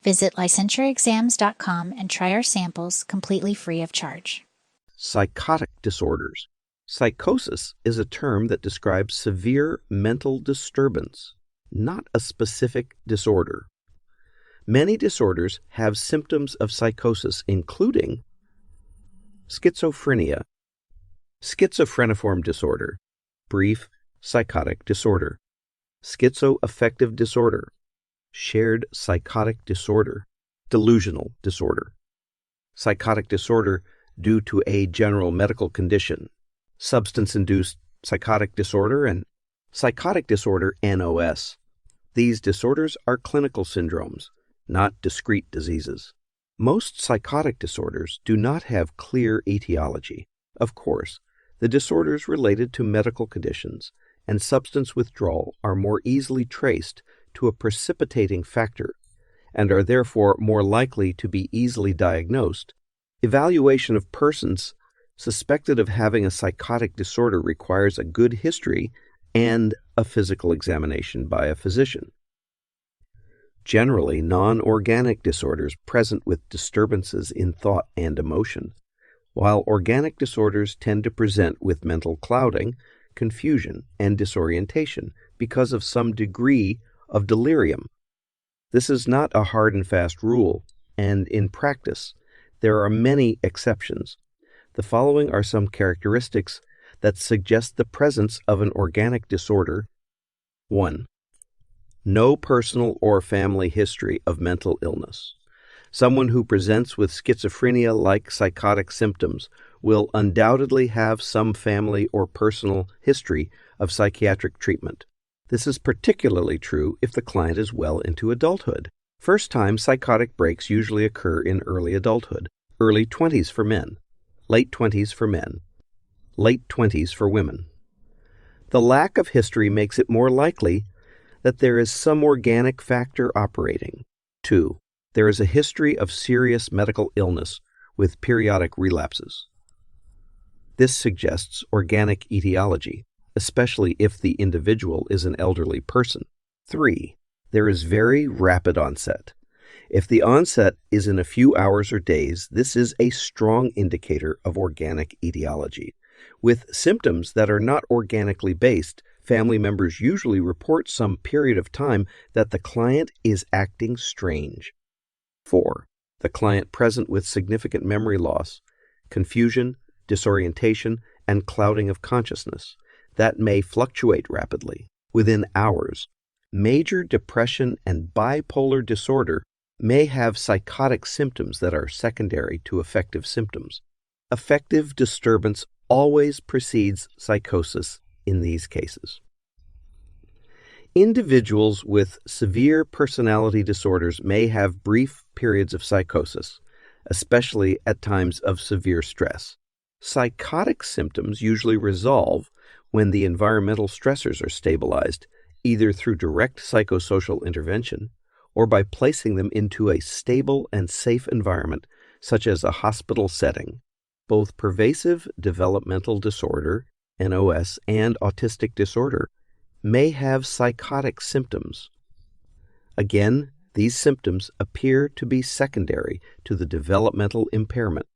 Visit licensureexams.com and try our samples completely free of charge. Psychotic disorders. Psychosis is a term that describes severe mental disturbance, not a specific disorder. Many disorders have symptoms of psychosis, including schizophrenia, schizophreniform disorder, brief psychotic disorder, schizoaffective disorder, shared psychotic disorder, delusional disorder, psychotic disorder due to a general medical condition, substance-induced psychotic disorder, and psychotic disorder NOS. These disorders are clinical syndromes, not discrete diseases. Most psychotic disorders do not have clear etiology. Of course, the disorders related to medical conditions and substance withdrawal are more easily traced to a precipitating factor and are therefore more likely to be easily diagnosed. Evaluation of persons suspected of having a psychotic disorder requires a good history and a physical examination by a physician. Generally, non-organic disorders present with disturbances in thought and emotion, while organic disorders tend to present with mental clouding, confusion, and disorientation because of some degree of delirium. This is not a hard and fast rule, and in practice, there are many exceptions. The following are some characteristics that suggest the presence of an organic disorder. 1. No personal or family history of mental illness. Someone who presents with schizophrenia-like psychotic symptoms will undoubtedly have some family or personal history of psychiatric treatment. This is particularly true if the client is well into adulthood. First-time psychotic breaks usually occur in early adulthood, early 20s for men, late 20s for men, late 20s for women. The lack of history makes it more likely that there is some organic factor operating. 2. There is a history of serious medical illness with periodic relapses. This suggests organic etiology, especially if the individual is an elderly person. 3. There is very rapid onset. If the onset is in a few hours or days, this is a strong indicator of organic etiology. With symptoms that are not organically based, family members usually report some period of time that the client is acting strange. 4. The client present with significant memory loss, confusion, disorientation, and clouding of consciousness that may fluctuate rapidly within hours. Major depression and bipolar disorder may have psychotic symptoms that are secondary to affective symptoms. Affective disturbance always precedes psychosis in these cases. Individuals with severe personality disorders may have brief periods of psychosis, especially at times of severe stress. Psychotic symptoms usually resolve when the environmental stressors are stabilized, either through direct psychosocial intervention or by placing them into a stable and safe environment, such as a hospital setting. Both pervasive developmental disorder, NOS, and autistic disorder may have psychotic symptoms. Again, these symptoms appear to be secondary to the developmental impairment.